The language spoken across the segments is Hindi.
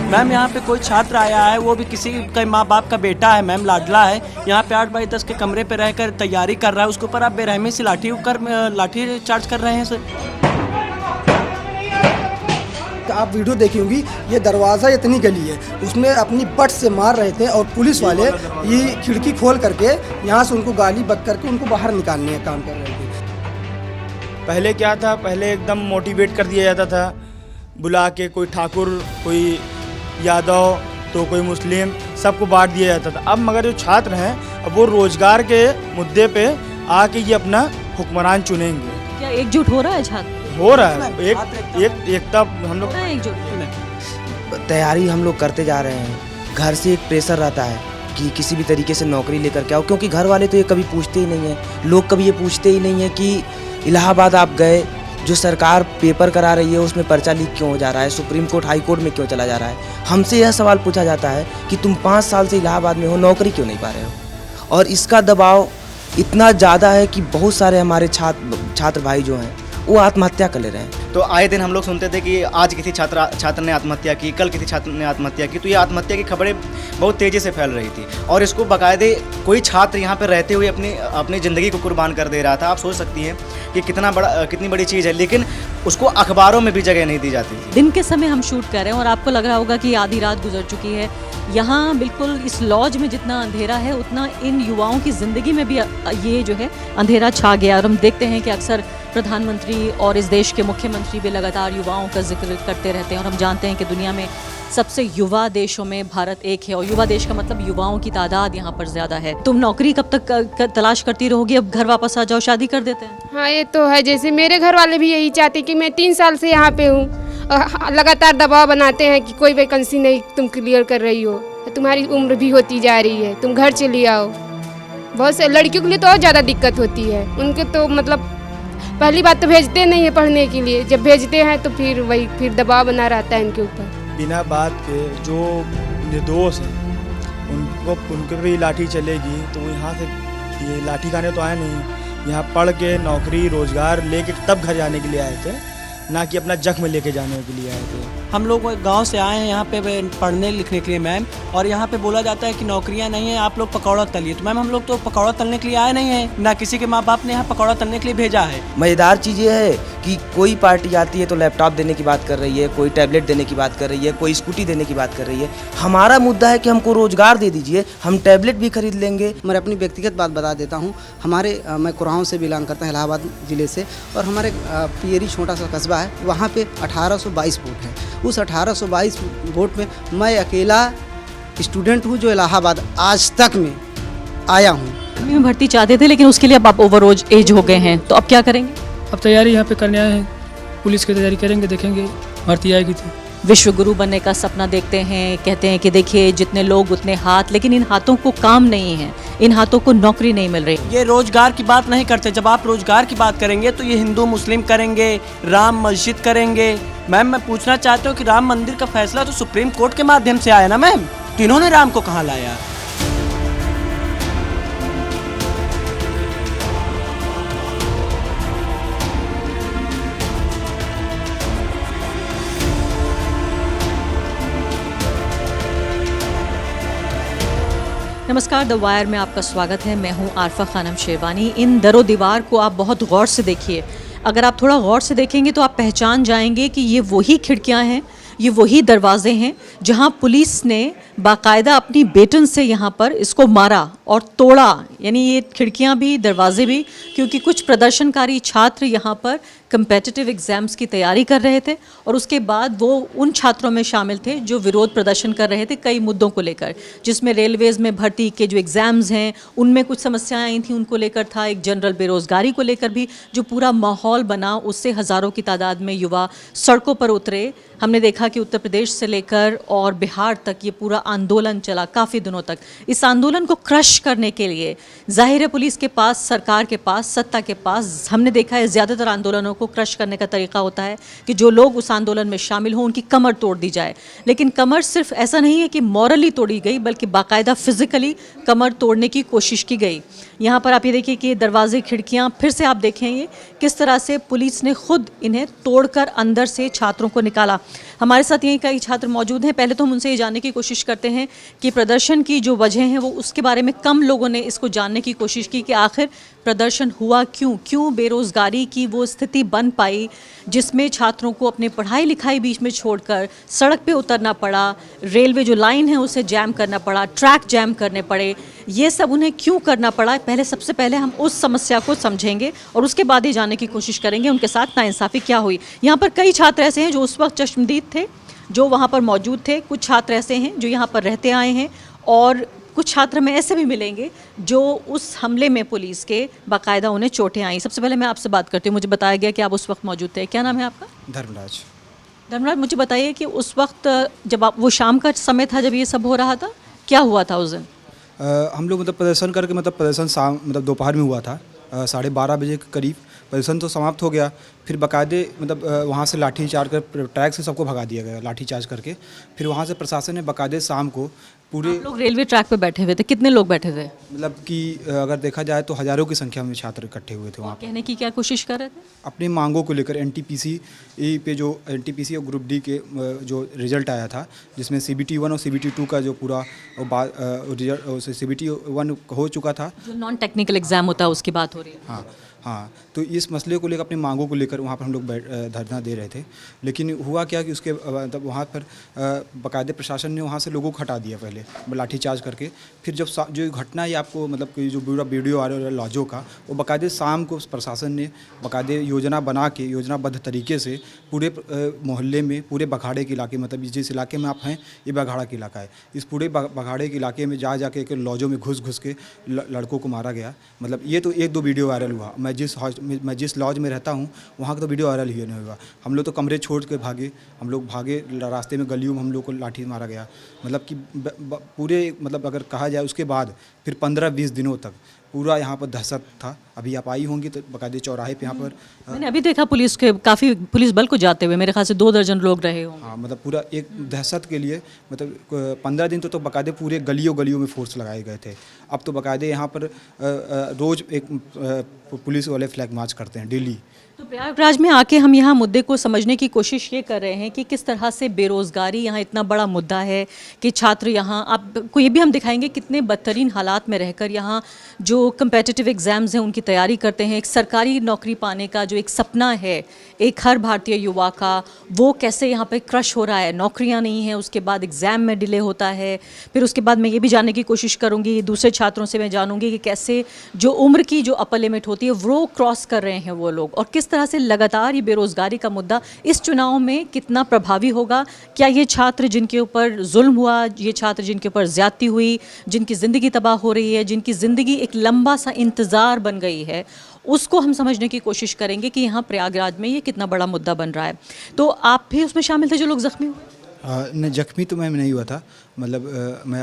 मैम यहाँ पे कोई छात्र आया है, वो भी किसी के माँ बाप का बेटा है मैम, लाडला है। यहाँ पे 8x10 के कमरे पे रहकर तैयारी कर रहा है, उसके ऊपर आप बेरहमी से लाठी चार्ज कर रहे हैं सर। आप वीडियो देखी होंगी, ये दरवाज़ा इतनी गली है, उसमें अपनी बट से मार रहे थे और पुलिस वाले ये खिड़की खोल करके यहाँ से उनको गाली बक करके उनको बाहर निकालने का काम कर रहे थे। पहले क्या था, पहले एकदम मोटिवेट कर दिया जाता था, बुला के कोई ठाकुर, कोई यादव तो कोई मुस्लिम, सबको बांट दिया जाता था। अब मगर जो छात्र हैं, अब वो रोजगार के मुद्दे पे आके ये अपना हुक्मरान चुनेंगे। क्या एकजुट हो रहा है छात्र? हो रहा है, एकता हम लोग तैयारी हम लोग करते जा रहे हैं। घर से एक प्रेशर रहता है कि किसी भी तरीके से नौकरी लेकर के आओ, क्योंकि घर वाले तो ये कभी पूछते ही नहीं है, लोग कभी ये पूछते ही नहीं है कि इलाहाबाद आप गए, जो सरकार पेपर करा रही है उसमें पर्चा लीक क्यों हो जा रहा है, सुप्रीम कोर्ट हाई कोर्ट में क्यों चला जा रहा है। हमसे यह सवाल पूछा जाता है कि तुम 5 साल से इलाहाबाद में हो, नौकरी क्यों नहीं पा रहे हो। और इसका दबाव इतना ज़्यादा है कि बहुत सारे हमारे छात्र भाई जो हैं वो आत्महत्या कर ले रहे हैं। तो आए दिन हम लोग सुनते थे कि आज किसी छात्र ने आत्महत्या की, कल किसी छात्र ने आत्महत्या की। तो ये आत्महत्या की खबरें बहुत तेज़ी से फैल रही थी और इसको बाकायदे कोई छात्र यहाँ पर रहते हुए अपनी ज़िंदगी को कुर्बान कर दे रहा था। आप सोच सकती हैं कि कितनी बड़ी चीज़ है, लेकिन उसको अखबारों में भी जगह नहीं दी जाती थी। दिन के समय हम शूट कर रहे हैं और आपको लग रहा होगा कि आधी रात गुजर चुकी है। यहाँ बिल्कुल इस लॉज में जितना अंधेरा है, उतना इन युवाओं की ज़िंदगी में भी ये जो है अंधेरा छा गया। और हम देखते हैं कि अक्सर प्रधानमंत्री और इस देश के मुख्यमंत्री भी लगातार युवाओं का जिक्र करते रहते हैं और हम जानते हैं कि दुनिया में सबसे युवा देशों में भारत एक है और युवा देश का मतलब युवाओं की तादाद यहाँ पर ज़्यादा है। तुम नौकरी कब तक तलाश करती रहोगी? अब घर वापस आ जाओ, शादी कर देते हैं। हाँ, ये तो है। जैसे मेरे घर वाले भी यही चाहते कि मैं 3 साल से यहाँ पे हूँ, लगातार दबाव बनाते हैं कि कोई वैकेंसी नहीं तुम क्लियर कर रही हो, तुम्हारी उम्र भी होती जा रही है, तुम घर चली आओ। बहुत से लड़कियों के लिए तो और ज़्यादा दिक्कत होती है। उनके तो मतलब पहली बात तो भेजते नहीं है पढ़ने के लिए, जब भेजते हैं तो फिर दबाव बना रहता है इनके ऊपर। बिना बात के जो निर्दोष हैं उनके भी लाठी चलेगी, तो वो यहाँ से ये लाठी खाने तो आए नहीं, यहाँ पढ़ के नौकरी रोजगार लेके तब घर जाने के लिए आए थे, ना कि अपना जख्म लेके जाने के लिए आए थे। हम लोग गांव से आए हैं यहाँ पे पढ़ने लिखने के लिए मैम, और यहाँ पे बोला जाता है कि नौकरियाँ नहीं है, आप लोग पकौड़ा तलिए। तो मैम हम लोग तो पकौड़ा तलने के लिए आए नहीं हैं, ना किसी के माँ बाप ने यहाँ पकौड़ा तलने के लिए भेजा है। मज़ेदार चीज़ ये है कि कोई पार्टी आती है तो लैपटॉप देने की बात कर रही है, कोई टैबलेट देने की बात कर रही है, कोई स्कूटी देने की बात कर रही है। हमारा मुद्दा है कि हमको रोजगार दे दीजिए, हम टैबलेट भी खरीद लेंगे। मैं अपनी व्यक्तिगत बात बता देता हूँ। मैं कुराओं से बिलोंग करता हूँ, इलाहाबाद ज़िले से, और हमारे पियरी छोटा सा कस्बा है, वहाँ पे 1822 वोट है। उस 1822 वोट में मैं अकेला स्टूडेंट हूँ जो इलाहाबाद आज तक में आया हूँ। में भर्ती चाहते थे, लेकिन उसके लिए अब आप ओवर एज हो गए हैं, तो अब क्या करेंगे? अब तैयारी यहाँ पे करने आए हैं, पुलिस की तैयारी करेंगे, देखेंगे भर्ती आएगी तो। विश्व गुरु बनने का सपना देखते हैं, कहते हैं कि देखिए जितने लोग उतने हाथ, लेकिन इन हाथों को काम नहीं है, इन हाथों को नौकरी नहीं मिल रही। ये रोजगार की बात नहीं करते। जब आप रोजगार की बात करेंगे तो ये हिंदू मुस्लिम करेंगे, राम मस्जिद करेंगे। मैम मैं पूछना चाहता हूँ कि राम मंदिर का फैसला तो सुप्रीम कोर्ट के माध्यम से आया ना मैम, तो इन्होंने राम को कहाँ लाया? नमस्कार, द वायर में आपका स्वागत है। मैं हूं आरफा खानम शेरवानी। इन दरो दीवार को आप बहुत गौर से देखिए। अगर आप थोड़ा गौर से देखेंगे तो आप पहचान जाएंगे कि ये वही खिड़कियां हैं, ये वही दरवाजे हैं जहां पुलिस ने बाकायदा अपनी बेटन से यहाँ पर इसको मारा और तोड़ा। यानी ये खिड़कियाँ भी, दरवाजे भी, क्योंकि कुछ प्रदर्शनकारी छात्र यहाँ पर कम्पेटिटिव एग्ज़ाम्स की तैयारी कर रहे थे और उसके बाद वो उन छात्रों में शामिल थे जो विरोध प्रदर्शन कर रहे थे कई मुद्दों को लेकर, जिसमें रेलवेज़ में भर्ती के जो एग्ज़ाम्स हैं उनमें कुछ समस्याएं आई थी, उनको लेकर था। एक जनरल बेरोज़गारी को लेकर भी जो पूरा माहौल बना, उससे हज़ारों की तादाद में युवा सड़कों पर उतरे। हमने देखा कि उत्तर प्रदेश से लेकर और बिहार तक ये पूरा आंदोलन चला काफ़ी दिनों तक। इस आंदोलन को क्रश करने के लिए ज़ाहिर है पुलिस के पास, सरकार के पास, सत्ता के पास, हमने देखा है ज़्यादातर आंदोलनों को क्रश करने का तरीका होता है कि जो लोग उस आंदोलन में शामिल हों उनकी कमर तोड़ दी जाए। लेकिन कमर सिर्फ ऐसा नहीं है कि मॉरली तोड़ी गई, बल्कि बाकायदा फिज़िकली कमर तोड़ने की कोशिश की गई। यहाँ पर आप ये देखिए कि दरवाजे खिड़कियाँ फिर से आप देखेंगे किस तरह से पुलिस ने खुद इन्हें तोड़कर अंदर से छात्रों को निकाला। हमारे साथ यहीं कई छात्र मौजूद हैं। पहले तो हम उनसे ये जानने की कोशिश करते हैं कि प्रदर्शन की जो वजह हैं वो उसके बारे में कम लोगों ने इसको जानने की कोशिश की कि आखिर प्रदर्शन हुआ क्यों बेरोज़गारी की वो स्थिति बन पाई जिसमें छात्रों को अपनी पढ़ाई लिखाई बीच में छोड़कर सड़क पे उतरना पड़ा, रेलवे जो लाइन है उसे जैम करना पड़ा, ट्रैक जैम करने पड़े। ये सब उन्हें क्यों करना पड़ा, सबसे पहले हम उस समस्या को समझेंगे और उसके बाद ही जानने की कोशिश करेंगे उनके साथ नाइंसाफ़ी क्या हुई। यहाँ पर कई छात्र ऐसे हैं जो उस वक्त चश्मदीद थे, जो वहाँ पर मौजूद थे। कुछ छात्र ऐसे हैं जो यहाँ पर रहते आए हैं और कुछ छात्र में ऐसे भी मिलेंगे जो उस हमले में पुलिस के बाकायदा उन्हें चोटें आई। सबसे पहले मैं आपसे बात करती हूँ। मुझे बताया गया कि आप उस वक्त मौजूद थे। क्या नाम है आपका? धर्मराज, मुझे बताइए कि उस वक्त जब आप, वो शाम का समय था जब ये सब हो रहा था, क्या हुआ था उस दिन? हम लोग प्रदर्शन करके प्रदर्शन शाम दोपहर में हुआ था 12:30 बजे के करीब। प्रदर्शन तो समाप्त हो गया, फिर बाकायदे वहाँ से लाठी चार्ज कर ट्रैक से सबको भगा दिया गया लाठी चार्ज करके। फिर वहाँ से प्रशासन ने बाकायदे शाम को पूरे, आप लोग रेलवे ट्रैक पे बैठे हुए थे, कितने लोग बैठे थे? कि अगर देखा जाए तो हज़ारों की संख्या में छात्र इकट्ठे हुए थे वहाँ। कहने की क्या कोशिश कर रहे थे? अपनी मांगों को लेकर एनटीपीसी पे जो एनटीपीसी और ग्रुप डी के जो रिजल्ट आया था जिसमें CBT 1 और CBT 2 का जो पूरा रिजल्ट, CBT 1 हो चुका था, जो नॉन टेक्निकल एग्जाम होता है उसकी बात हो रही है। हाँ, तो इस मसले को लेकर अपनी मांगों को लेकर वहाँ पर हम लोग धरना दे रहे थे। लेकिन हुआ क्या कि उसके वहाँ पर बाकायदे प्रशासन ने वहाँ से लोगों को हटा दिया पहले लाठीचार्ज करके। फिर जब जो घटना है आपको कि जो पूरा वीडियो आ रहा है लॉजो का, वो बाकायदे शाम को प्रशासन ने बाकायदे योजना बना के योजनाबद्ध तरीके से पूरे मोहल्ले में, पूरे बखाड़े के इलाके, जिस इलाके में आप हैं ये बखाड़ा का इलाका है, इस पूरे बखाड़े के इलाके में जा के लॉजो में घुस के लड़कों को मारा गया। ये तो 1-2 वीडियो वायरल हुआ। मैं जिस लॉज में रहता हूँ वहाँ का तो वीडियो वायरल ही नहीं हुआ। हम लोग तो कमरे छोड़ के भागे, हम लोग भागे, रास्ते में गलियों में हम लोग को लाठी मारा गया। कि पूरे अगर कहा जाए उसके बाद फिर 15-20 दिनों तक पूरा यहाँ पर दहशत था। अभी आप आई होंगी तो बाकायदे चौराहे पे यहाँ पर मैंने अभी देखा पुलिस के काफ़ी पुलिस बल को जाते हुए, मेरे ख्याल से 2 दर्जन लोग रहे होंगे। हाँ, पूरा एक दहशत के लिए 15 दिन तो बाकायदे पूरे गलियों में फोर्स लगाए गए थे। अब तो बाकायदे यहाँ पर रोज़ एक पुलिस वाले फ्लैग मार्च करते हैं डेली। तो प्रयागराज में आके हम यहाँ मुद्दे को समझने की कोशिश ये कर रहे हैं कि किस तरह से बेरोज़गारी यहाँ इतना बड़ा मुद्दा है कि छात्र यहाँ, आपको ये भी हम दिखाएंगे कितने बदतरीन हालात में रहकर यहाँ जो कम्पेटिटिव एग्ज़ाम्स हैं उनकी तैयारी करते हैं। एक सरकारी नौकरी पाने का जो एक सपना है एक हर भारतीय युवा का, वो कैसे यहाँ पे क्रश हो रहा है। नौकरियाँ नहीं हैं, उसके बाद एग्ज़ाम में डिले होता है। फिर उसके बाद मैं ये भी जानने की कोशिश करूँगी, दूसरे छात्रों से मैं जानूँगी कि कैसे जो उम्र की जो अपर लिमिट होती है वो क्रॉस कर रहे हैं वो लोग, और किस तरह से लगातार ये बेरोज़गारी का मुद्दा इस चुनाव में कितना प्रभावी होगा। क्या ये छात्र जिनके ऊपर जुल्म हुआ, ये छात्र जिनके ऊपर ज़्यादती हुई, जिनकी ज़िंदगी तबाह हो रही है, जिनकी ज़िंदगी एक लंबा सा इंतज़ार बन गई है, उसको हम समझने की कोशिश करेंगे कि यहाँ प्रयागराज में ये कितना बड़ा मुद्दा बन रहा है। तो आप भी उसमें शामिल थे जो लोग ज़ख्मी हुए? नहीं, जख्मी तो मैं नहीं हुआ था।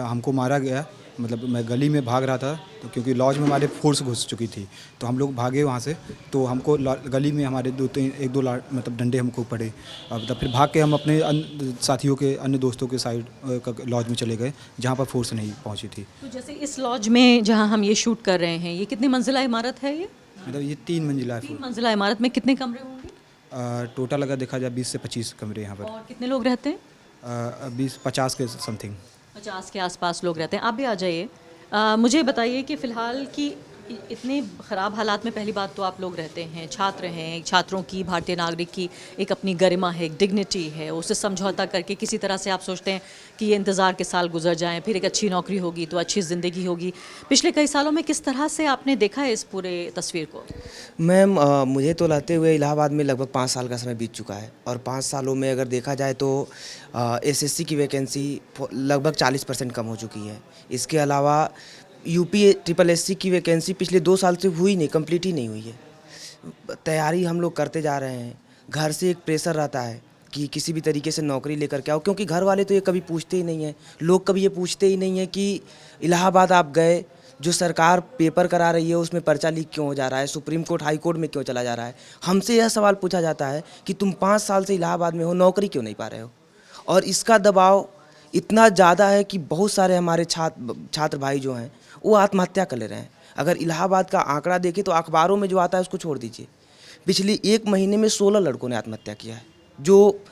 हमको मारा गया। मैं गली में भाग रहा था तो क्योंकि लॉज में हमारे फोर्स घुस चुकी थी तो हम लोग भागे वहाँ से। तो हमको गली में हमारे 1-2 डंडे हमको पड़े। फिर भाग के हम अपने साथियों के, अन्य दोस्तों के साइड लॉज में चले गए जहाँ पर फोर्स नहीं पहुँची थी। तो जैसे इस लॉज में जहाँ हम ये शूट कर रहे हैं, ये कितनी मंजिला इमारत है? ये 3 मंजिला है। 3 मंजिला इमारत में कितने कमरे होंगे? टोटल अगर देखा जाए 20 से 25 कमरे यहाँ पर। और कितने लोग रहते हैं? 20-50 के समथिंग, 50 के आसपास लोग रहते हैं। आप भी आ जाइए। मुझे बताइए कि फ़िलहाल की इतने ख़राब हालात में पहली बात तो आप लोग रहते हैं, छात्र हैं, छात्रों की, भारतीय नागरिक की एक अपनी गरिमा है, एक डिग्निटी है, उससे समझौता करके किसी तरह से आप सोचते हैं कि ये इंतज़ार के साल गुजर जाएं, फिर एक अच्छी नौकरी होगी तो अच्छी ज़िंदगी होगी। पिछले कई सालों में किस तरह से आपने देखा है इस पूरे तस्वीर को? मैम, मुझे तो रहते हुए इलाहाबाद में लगभग 5 साल का समय बीत चुका है और 5 सालों में अगर देखा जाए तो SSC की वैकेंसी लगभग 40% कम हो चुकी है। इसके अलावा UP SSC की वैकेंसी पिछले 2 साल से हुई नहीं, कंप्लीट ही नहीं हुई है। तैयारी हम लोग करते जा रहे हैं, घर से एक प्रेशर रहता है कि किसी भी तरीके से नौकरी लेकर के आओ, क्योंकि घर वाले तो ये कभी पूछते ही नहीं हैं। लोग कभी ये पूछते ही नहीं हैं कि इलाहाबाद आप गए, जो सरकार पेपर करा रही है उसमें पर्चा लीक क्यों हो जा रहा है, सुप्रीम कोर्ट हाई कोर्ट में क्यों चला जा रहा है। हमसे यह सवाल पूछा जाता है कि तुम 5 साल से इलाहाबाद में हो, नौकरी क्यों नहीं पा रहे हो। और इसका दबाव इतना ज़्यादा है कि बहुत सारे हमारे छात्र भाई जो हैं वो आत्महत्या कर ले रहे हैं। अगर इलाहाबाद का आंकड़ा देखें तो अखबारों में जो आता है उसको छोड़ दीजिए, पिछली 1 महीने में 16 लड़कों ने आत्महत्या किया है, जो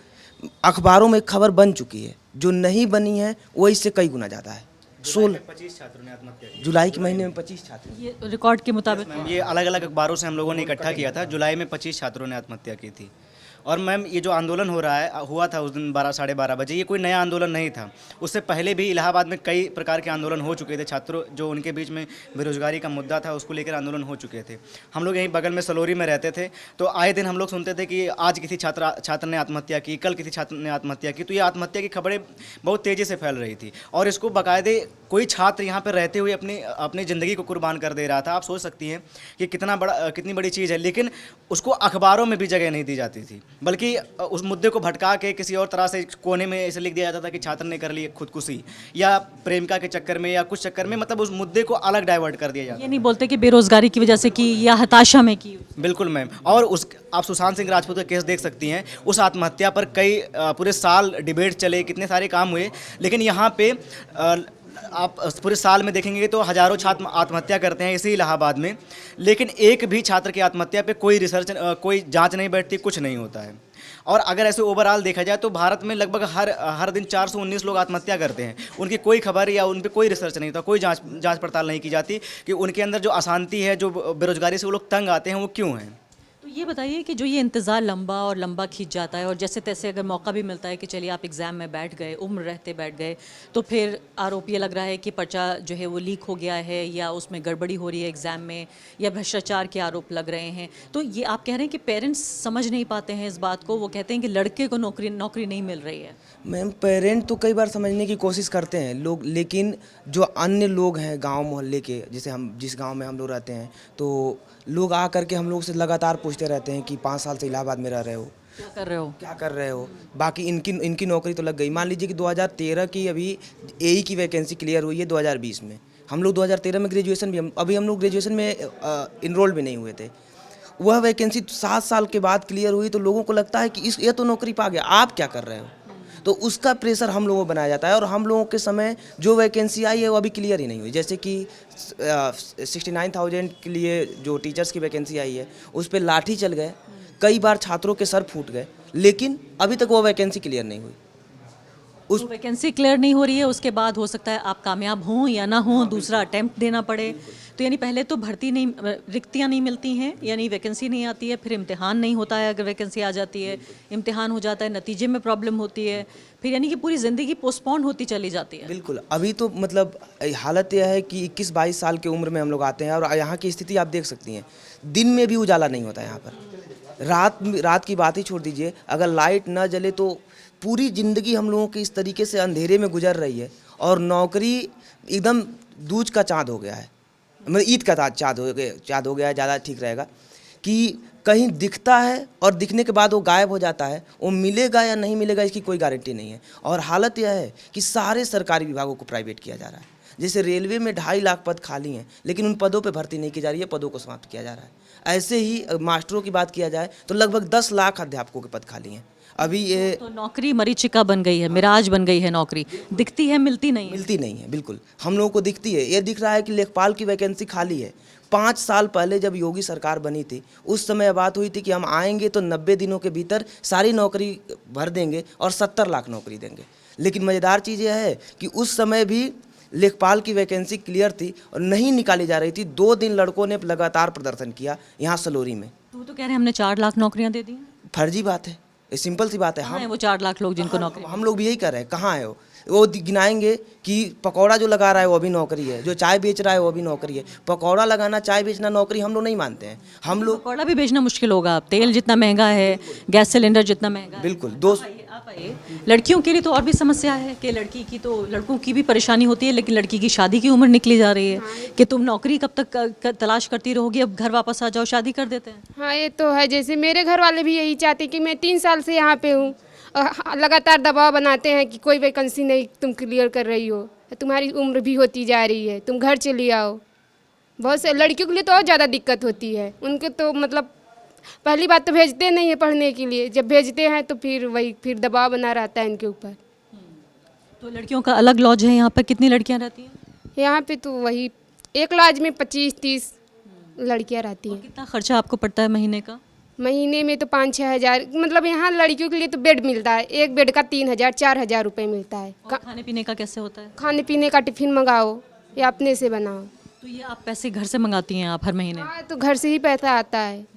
अखबारों में खबर बन चुकी है। जो नहीं बनी है वो इससे कई गुना ज़्यादा है। 25 छात्रों ने आत्महत्या की। जुलाई के महीने में 25 छात्र। ये रिकॉर्ड के मुताबिक मैम, ये अलग अलग अखबारों से हम लोगों ने इकट्ठा किया था। जुलाई में 25 छात्रों ने आत्महत्या की थी। और मैम, ये जो आंदोलन हुआ था उस दिन 12 साढ़े 12 बजे, ये कोई नया आंदोलन नहीं था। उससे पहले भी इलाहाबाद में कई प्रकार के आंदोलन हो चुके थे। छात्रों जो उनके बीच में बेरोजगारी का मुद्दा था उसको लेकर आंदोलन हो चुके थे। हम लोग यहीं बगल में सलोरी में रहते थे, तो आए दिन हम लोग सुनते थे कि आज किसी छात्र ने आत्महत्या की, कल किसी छात्र ने आत्महत्या की। तो ये आत्महत्या की खबरें बहुत तेज़ी से फैल रही थी और इसको बाकायदे कोई छात्र यहाँ पर रहते हुए अपनी ज़िंदगी को कुर्बान कर दे रहा था। आप सोच सकती हैं कि कितनी बड़ी चीज़ है, लेकिन उसको अखबारों में भी जगह नहीं दी जाती थी, बल्कि उस मुद्दे को भटका के किसी और तरह से कोने में ऐसे लिख दिया जाता था कि छात्र ने कर ली खुदकुशी या प्रेमिका के चक्कर में या कुछ चक्कर में, मतलब उस मुद्दे को अलग डाइवर्ट कर दिया जाता। ये नहीं बोलते कि बेरोजगारी की वजह से की या हताशा में की। बिल्कुल मैम। और आप सुशांत सिंह राजपूत का केस देख सकती हैं। उस आत्महत्या पर कई पूरे साल डिबेट चले, कितने सारे काम हुए, लेकिन यहाँ पे आप पूरे साल में देखेंगे तो हज़ारों छात्र आत्महत्या करते हैं इसी इलाहाबाद में, लेकिन एक भी छात्र की आत्महत्या पे कोई रिसर्च, कोई जांच नहीं बैठती, कुछ नहीं होता है। और अगर ऐसे ओवरऑल देखा जाए तो भारत में लगभग हर दिन 419 लोग आत्महत्या करते हैं। उनकी कोई खबर या उन पर कोई रिसर्च नहीं होता, कोई जांच पड़ताल नहीं की जाती कि उनके अंदर जो अशांति है, जो बेरोजगारी से वो लोग तंग आते हैं, वो क्यों हैं। तो ये बताइए कि जो ये इंतज़ार लंबा खींच जाता है और जैसे तैसे अगर मौका भी मिलता है कि चलिए आप एग्ज़ाम में बैठ गए, उम्र रहते बैठ गए, तो फिर आरोप ये लग रहा है कि पर्चा जो है वो लीक हो गया है या उसमें गड़बड़ी हो रही है एग्ज़ाम में या भ्रष्टाचार के आरोप लग रहे हैं। तो ये आप कह रहे हैं कि पेरेंट्स समझ नहीं पाते हैं इस बात को, वो कहते हैं कि लड़के को नौकरी नहीं मिल रही है। मैम, पेरेंट तो कई बार समझने की कोशिश करते हैं लोग, लेकिन जो अन्य लोग हैं गांव मोहल्ले के, जैसे हम जिस गांव में हम लोग रहते हैं, तो लोग आ करके हम लोग से लगातार पूछते रहते हैं कि 5 साल से इलाहाबाद में रह रहे हो, क्या कर रहे हो, क्या कर रहे हो। बाकी इनकी नौकरी तो लग गई। मान लीजिए कि 2013 की अभी एई की वैकेंसी क्लियर हुई है 2020 में। हम लोग 2013 में ग्रेजुएशन भी हम लोग ग्रेजुएशन में इनरोल भी नहीं हुए थे। वह वैकेंसी 7 साल के बाद क्लियर हुई, तो लोगों को लगता है कि ये तो नौकरी पा गया, आप क्या कर रहे हो। तो उसका प्रेशर हम लोगों को बनाया जाता है। और हम लोगों के समय जो वैकेंसी आई है वो अभी क्लियर ही नहीं हुई। जैसे कि 69,000 के लिए जो टीचर्स की वैकेंसी आई है उस पर लाठी चल गए, कई बार छात्रों के सर फूट गए, लेकिन अभी तक वो वैकेंसी क्लियर नहीं हुई। उस वैकेंसी क्लियर नहीं हो रही है, उसके बाद हो सकता है आप कामयाब हों या ना हों, दूसरा अटैम्प्ट देना पड़े। तो यानी पहले तो रिक्तियाँ नहीं मिलती हैं, यानी वैकेंसी नहीं आती है, फिर इम्तिहान नहीं होता है, अगर वैकेंसी आ जाती है इम्तिहान हो जाता है, नतीजे में प्रॉब्लम होती है, फिर यानी कि पूरी ज़िंदगी पोस्टपोन होती चली जाती है। बिल्कुल। अभी तो मतलब हालत यह है कि 21-22 साल की उम्र में हम लोग आते हैं और यहाँ की स्थिति आप देख सकती हैं, दिन में भी उजाला नहीं होता यहाँ पर। रात की बात ही छोड़ दीजिए, अगर लाइट ना जले तो पूरी ज़िंदगी हम लोगों की इस तरीके से अंधेरे में गुजर रही है। और नौकरी एकदम दूज का चाँद हो गया है, मतलब ईद का चाँद हो गया है, ज़्यादा ठीक रहेगा, कि कहीं दिखता है और दिखने के बाद वो गायब हो जाता है। वो मिलेगा या नहीं मिलेगा इसकी कोई गारंटी नहीं है। और हालत यह है कि सारे सरकारी विभागों को प्राइवेट किया जा रहा है। जैसे रेलवे में 2.5 लाख पद खाली हैं, लेकिन उन पदों पे भर्ती नहीं की जा रही है, पदों को समाप्त किया जा रहा है। ऐसे ही मास्टरों की बात किया जाए तो लगभग 10 लाख अध्यापकों के पद खाली हैं। अभी ये तो नौकरी मरीचिका बन गई है, मिराज बन गई है नौकरी, दिखती है मिलती नहीं है। बिल्कुल, हम लोगों को दिखती है। ये दिख रहा है कि लेखपाल की वैकेंसी खाली है। 5 साल पहले जब योगी सरकार बनी थी उस समय बात हुई थी कि हम आएंगे तो 90 दिनों के भीतर सारी नौकरी भर देंगे और 70 लाख नौकरी देंगे। लेकिन मज़ेदार चीज़ यह है कि उस समय भी लेखपाल की वैकेंसी क्लियर थी और नहीं निकाली जा रही थी। 2 दिन लड़कों ने लगातार प्रदर्शन किया यहाँ सलोरी में। तो कह रहे हैं हमने 4 लाख नौकरियां दे दी। फर्जी बात है, ये सिंपल सी बात है। हम वो 4 लाख लोग जिनको नौकरी, हम लोग भी यही कर रहे हैं। कहाँ है वो गिनाएंगे कि पकौड़ा जो लगा रहा है वो भी नौकरी है, जो चाय बेच रहा है वो भी नौकरी है। पकौड़ा लगाना, चाय बेचना नौकरी हम लोग नहीं मानते हैं। हम लोग पकौड़ा भी बेचना मुश्किल होगा, अब तेल जितना महंगा है, गैस सिलेंडर जितना महंगा है। बिल्कुल। आप आइए। लड़कियों के लिए तो और भी समस्या है कि लड़कों की भी परेशानी होती है, लेकिन लड़की की शादी की उम्र निकली जा रही है कि तुम नौकरी कब तक तलाश करती रहोगी, अब घर वापस आ जाओ, शादी कर देते हैं। हाँ, ये तो है। जैसे मेरे घर वाले भी यही चाहते कि मैं 3 साल से यहाँ पे हूँ, लगातार दबाव बनाते हैं कि कोई वैकेंसी नहीं तुम क्लियर कर रही हो, तुम्हारी उम्र भी होती जा रही है, तुम घर चली आओ। बहुत से लड़कियों के लिए तो और ज़्यादा दिक्कत होती है। उनके तो मतलब पहली बात तो भेजते नहीं है पढ़ने के लिए, जब भेजते हैं तो फिर दबाव बना रहता है इनके ऊपर। तो लड़कियों का अलग लॉज है यहाँ पर। कितनी लड़कियाँ रहती हैं यहाँ पे? तो वही एक लॉज में 25-30 लड़कियां रहती हैं। कितना खर्चा आपको पड़ता है महीने का? महीने में तो 5-6 हज़ार, मतलब यहाँ लड़कियों के लिए तो बेड मिलता है, एक बेड का 3,000-4,000 रुपये मिलता है। और खाने पीने का कैसे होता है? खाने पीने का टिफ़िन मंगाओ या अपने से बनाओ। तो ये आप पैसे घर से मंगाती हैं आप हर महीने? हाँ, तो घर से ही पैसा आता है।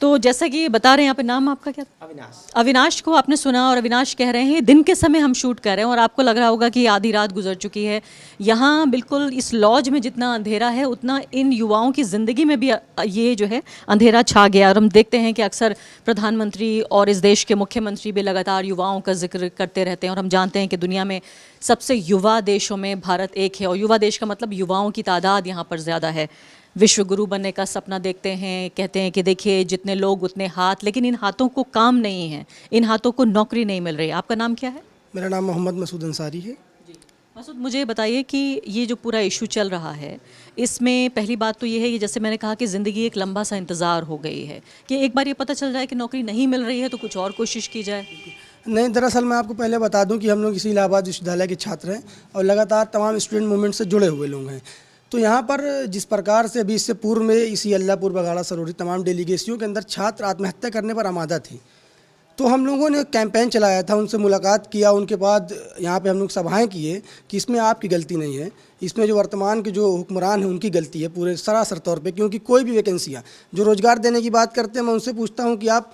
तो जैसा कि बता रहे हैं, यहाँ पे नाम आपका क्या? अविनाश। अविनाश को आपने सुना और अविनाश कह रहे हैं दिन के समय हम शूट कर रहे हैं और आपको लग रहा होगा कि आधी रात गुजर चुकी है। यहाँ बिल्कुल इस लॉज में जितना अंधेरा है उतना इन युवाओं की ज़िंदगी में भी ये जो है अंधेरा छा गया। और हम देखते हैं कि अक्सर प्रधानमंत्री और इस देश के मुख्यमंत्री भी लगातार युवाओं का जिक्र करते रहते हैं और हम जानते हैं कि दुनिया में सबसे युवा देशों में भारत एक है और युवा देश का मतलब युवाओं की तादाद यहाँ पर ज़्यादा है। विश्व गुरु बनने का सपना देखते हैं, कहते हैं कि देखिए जितने लोग उतने हाथ, लेकिन इन हाथों को काम नहीं है, इन हाथों को नौकरी नहीं मिल रही। आपका नाम क्या है? मेरा नाम मोहम्मद मसूद अंसारी है। मसूद, मुझे बताइए कि ये जो पूरा इशू चल रहा है इसमें पहली बात तो ये है कि जैसे मैंने कहा कि ज़िंदगी एक लंबा सा इंतज़ार हो गई है कि एक बार ये पता चल जाए कि नौकरी नहीं मिल रही है तो कुछ और कोशिश की जाए। नहीं, दरअसल मैं आपको पहले बता दूं कि हम लोग इसी इलाहाबाद विश्वविद्यालय के छात्र हैं और लगातार तमाम स्टूडेंट मूवमेंट से जुड़े हुए लोग हैं। तो यहाँ पर जिस प्रकार से अभी इससे पूर्व में इसी अल्लाहपुर बगाड़ा सरोरी तमाम डेलीगेसियों के अंदर छात्र आत्महत्या करने पर आमादा थे, तो हम लोगों ने कैंपेन चलाया था, उनसे मुलाकात किया, उनके बाद यहाँ पे हम लोग सभाएं किए कि इसमें आपकी गलती नहीं है, इसमें जो वर्तमान के जो हुक्मरान हैं उनकी गलती है पूरे सरासर तौर पे। क्योंकि कोई भी वैकेंसियाँ जो रोज़गार देने की बात करते हैं, मैं उनसे पूछता हूँ कि आप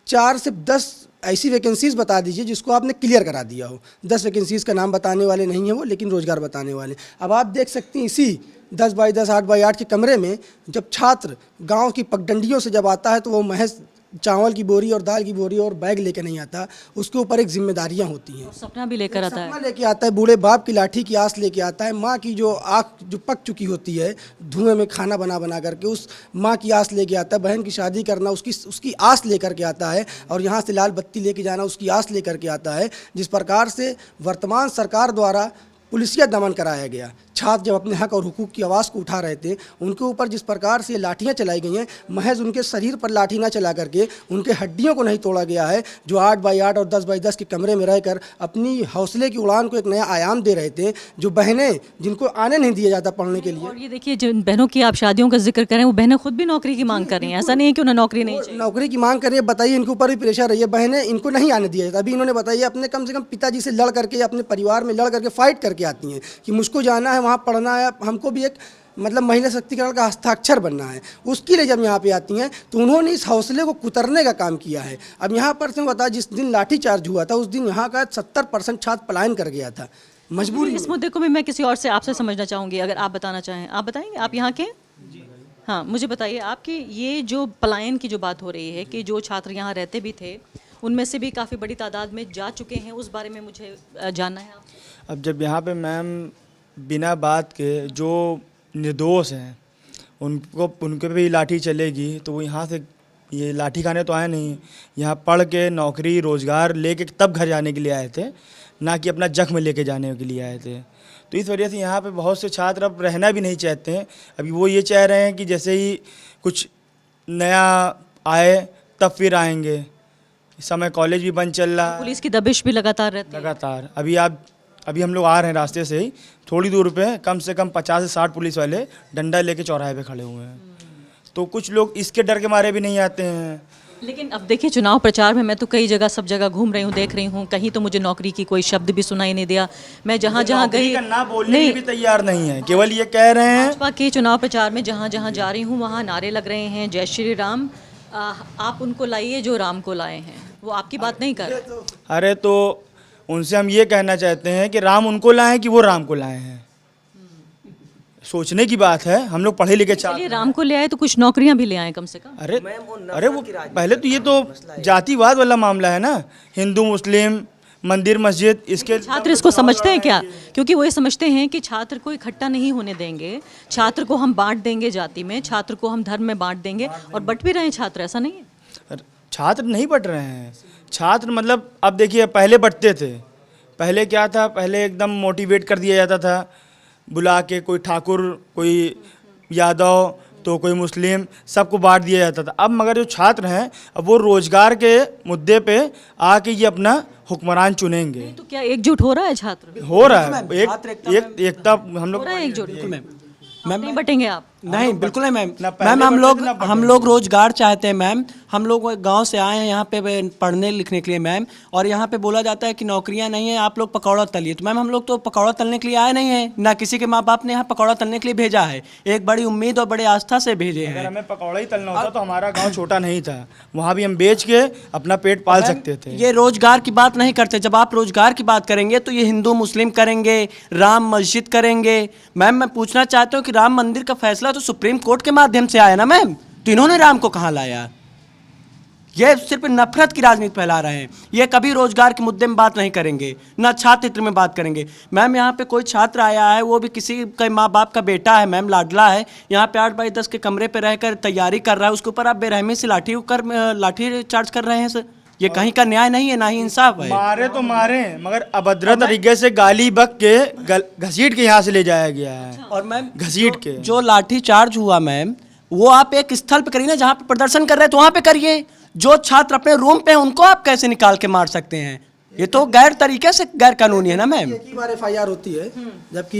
4 से 10 ऐसी वैकेंसीज़ बता दीजिए जिसको आपने क्लियर करा दिया हो। 10 वैकेंसीज़ का नाम बताने वाले नहीं हैं वो, लेकिन रोज़गार बताने वाले। अब आप देख सकती हैं इसी 10 बाई 10 8 बाई 8 के कमरे में जब छात्र गांव की पगडंडियों से जब आता है तो वो महज चावल की बोरी और दाल की बोरी और बैग लेकर नहीं आता, उसके ऊपर एक जिम्मेदारियां होती हैं। सपना भी लेकर आता है, सपना लेके आता है, बूढ़े बाप की लाठी की आस लेके आता है, माँ की जो आँख जो पक चुकी होती है धुएं में खाना बना बना करके, उस माँ की आस लेके आता है, बहन की शादी करना उसकी आस लेकर के आता है, और यहाँ से लाल बत्ती लेके जाना उसकी आस लेकर के आता है। जिस प्रकार से वर्तमान सरकार द्वारा पुलिसिया दमन कराया गया, छात्र जब अपने हक और हुकूक की आवाज़ को उठा रहे थे उनके ऊपर जिस प्रकार से लाठियाँ चलाई गई हैं, महज उनके शरीर पर लाठी ना चला करके उनके हड्डियों को नहीं तोड़ा गया है, जो 8 बाई 8 और 10 बाई 10 के कमरे में रहकर अपनी हौसले की उड़ान को एक नया आयाम दे रहे थे, जो बहनें जिनको आने नहीं दिया जाता पढ़ने के लिए। और ये देखिए जिन बहनों की आप शादियों का जिक्र करें वो बहनें खुद भी नौकरी की मांग कर रही हैं, ऐसा नहीं है कि उन्हें नौकरी नहीं चाहिए। नौकरी की मांग कर रही है, बताइए इनके ऊपर भी प्रेशर है, ये बहनें इनको नहीं आने दिया जाता। अभी इन्होंने बताइए अपने कम से कम पिताजी से लड़ करके, अपने परिवार में लड़ करके फाइट करके आती हैं कि मुझको जाना है वहाँ पढ़ना है, हमको भी एक मतलब महिला शक्तिकरण का हस्ताक्षर बनना है। उसके लिए जब यहाँ पे आती हैं तो उन्होंने इस हौसले को कुतरने का काम किया है। अब यहाँ पर से बता, जिस दिन लाठी चार्ज हुआ था उस दिन यहाँ का 70% छात्र पलायन कर गया था मजबूरी। इस मुद्दे को भी मैं किसी और से आपसे समझना चाहूँगी, अगर आप बताना चाहें। आप बताएंगे, आप यहाँ के? हाँ, मुझे बताइए आपकी ये जो पलायन की जो बात हो रही है कि जो छात्र यहाँ रहते भी थे उनमें से भी काफ़ी बड़ी तादाद में जा चुके हैं, उस बारे में मुझे जानना है। अब जब यहाँ पे मैम बिना बात के जो निर्दोष हैं उनके पे भी लाठी चलेगी, तो वो यहाँ से ये लाठी खाने तो आए नहीं, यहाँ पढ़ के नौकरी रोज़गार लेके तब घर जाने के लिए आए थे, ना कि अपना जख्म लेके जाने के लिए आए थे। तो इस वजह से यहाँ पे बहुत से छात्र अब रहना भी नहीं चाहते हैं। अभी वो ये चाह रहे हैं कि जैसे ही कुछ नया आए तब फिर आएंगे। इस समय कॉलेज भी बंद चल रहा है, पुलिस की दबिश भी लगातार रहती है। लगातार अभी हम लोग आ रहे हैं रास्ते से ही, थोड़ी दूर पे कम से कम 50 से 60 पुलिस वाले डंडा लेके चौराहे पे खड़े हुए हैं। तो कुछ लोग इसके डर के मारे भी नहीं आते हैं। लेकिन अब देखिए चुनाव प्रचार में मैं तो कई जगह सब जगह घूम रही हूँ, देख रही हूँ, कहीं तो मुझे नौकरी की कोई शब्द भी सुनाई नहीं दिया। मैं जहाँ जहाँ गई ना बोलने के भी तैयार नहीं है, केवल ये कह रहे हैं। भाजपा के चुनाव प्रचार में जहाँ जहाँ जा रही हूँ वहाँ नारे लग रहे हैं जय श्री राम, आप उनको लाइए जो राम को लाए हैं। वो आपकी बात नहीं कर रहे। अरे तो उनसे हम ये कहना चाहते हैं कि राम उनको लाए कि वो राम को लाए हैं, सोचने की बात है। हम लोग पढ़े लिखे चलिए राम को ले आए तो कुछ नौकरियां भी ले आए कम से कम। अरे वो पहले तो ये तो जातिवाद वाला मामला है ना, हिंदू मुस्लिम मंदिर मस्जिद, इसके छात्र इसको समझते हैं क्या? क्योंकि वो ये समझते हैं कि छात्र को इकट्ठा नहीं होने देंगे, छात्र को हम बांट देंगे जाति में, छात्र को हम धर्म में बांट देंगे, और बट भी रहे हैं छात्र, ऐसा नहीं है। छात्र नहीं बट रहे हैं। छात्र मतलब अब देखिए पहले बटते थे, पहले क्या था, पहले एकदम मोटिवेट कर दिया जाता था, बुला के कोई ठाकुर कोई यादव तो कोई मुस्लिम, सबको बांट दिया जाता था। अब मगर जो छात्र हैं अब वो रोज़गार के मुद्दे पे आके ये अपना हुक्मरान चुनेंगे। तो क्या एकजुट हो रहा है छात्र? हो रहा है, छात्र एकता हम लोग हो रहा है एकजुट? मैम नहीं बटेंगे आप? नहीं बिल्कुल नहीं मैम। ना पहले मैम बढ़ते थे, ना हम लोग रोजगार चाहते हैं मैम। हम लोग गांव से आए हैं यहाँ पे पढ़ने लिखने के लिए मैम, और यहाँ पे बोला जाता है कि नौकरियाँ नहीं है, आप लोग पकौड़ा तलिए। तो मैम हम लोग तो पकौड़ा तलने के लिए आए नहीं हैं, ना किसी के माँ बाप ने यहाँ पकौड़ा तलने के लिए भेजा है। एक बड़ी उम्मीद और बड़े आस्था से भेजे अगर हैं। हमें पकौड़ा ही तलना होता तो हमारा गांव छोटा नहीं था, वहाँ भी हम बेच के अपना पेट पाल सकते थे। ये रोजगार की बात नहीं करते। जब आप रोजगार की बात करेंगे तो ये हिंदू मुस्लिम करेंगे, राम मस्जिद करेंगे। मैम मैं पूछना चाहता हूँ कि राम मंदिर का फैसला तो सुप्रीम कोर्ट के माध्यम से आया ना मैम, तो इन्होंने राम को कहाँ लाया? ये सिर्फ नफरत की राजनीति फैला रहे हैं। ये कभी रोजगार के मुद्दे में बात नहीं करेंगे, ना छात्र हित में बात करेंगे। मैम यहाँ पे कोई छात्र आया है, वो भी किसी के माँ बाप का बेटा है मैम, लाडला है, यहाँ पे 8x10 के कमरे पे रहकर तैयारी कर रहा है, उसके ऊपर आप बेरहमी से लाठी चार्ज कर रहे हैं सर। ये कहीं का न्याय नहीं है, ना ही इंसाफ है। मारे तो मारे, मगर अभद्र तरीके से गाली बक के घसीट के यहाँ से ले जाया गया है। और मैम घसीट के जो लाठी चार्ज हुआ मैम, वो आप एक स्थल पे करिए ना, जहाँ पे प्रदर्शन कर रहे हैं तो वहाँ पे करिए। जो छात्र अपने रूम पे हैं उनको आप कैसे निकाल के मार सकते हैं? ये तो गैर तरीके से गैर कानूनी है ना मैम। एक ही बार FIR होती है, जबकि